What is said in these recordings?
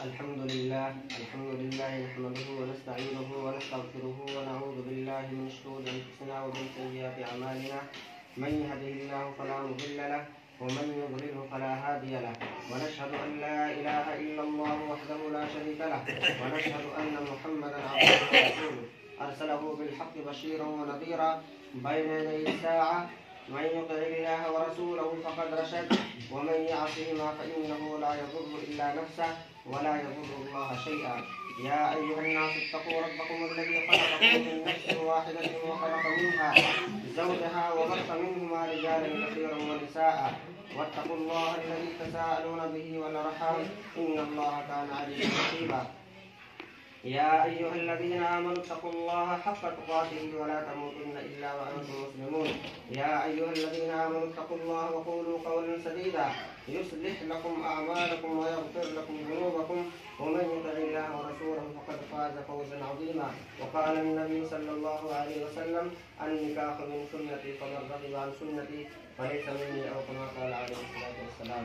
الحمد لله نحمده ونستعينه ونستغفره ونعوذ بالله من شرور أنفسنا ومن سيئات أعمالنا. من يهده الله فلا مضل له ومن يضلله فلا هادي له. ونشهد أن لا إله إلا الله وحده لا شريك له ونشهد أن محمدا عبده ورسوله أرسله بالحق بشيرا ونذيرا بين يدي الساعة. من يطع الله ورسوله فقد رشد ومن يعصهما فإنه لا يضر إلا نفسه ولا يضر الله شيئا. يا أيها الناس اتقوا ربكم الذي خلقكم من نفس واحدة وخلق منها زوجها وبث منهما رجالا كثيرا ونساء واتقوا الله الذي تساءلون به والأرحام إن الله كان عليكم رقيبا. يا أيها الذين آمنوا اتقوا الله حق تقاته ولا تموتن إلا وأنتم مسلمون. يا أيها الذين آمنوا اتقوا الله وقولوا قولا سديدا يصلح لكم أعمالكم ويغفر لكم ذنوبكم ومن يطع الله ورسوله فقد فاز فوزا عظيما. وقال النبي صلى الله عليه وسلم النكاح من سنتي فمن رغب عن سنتي فليس مني أو كما قال عليه الصلاة والسلام.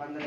15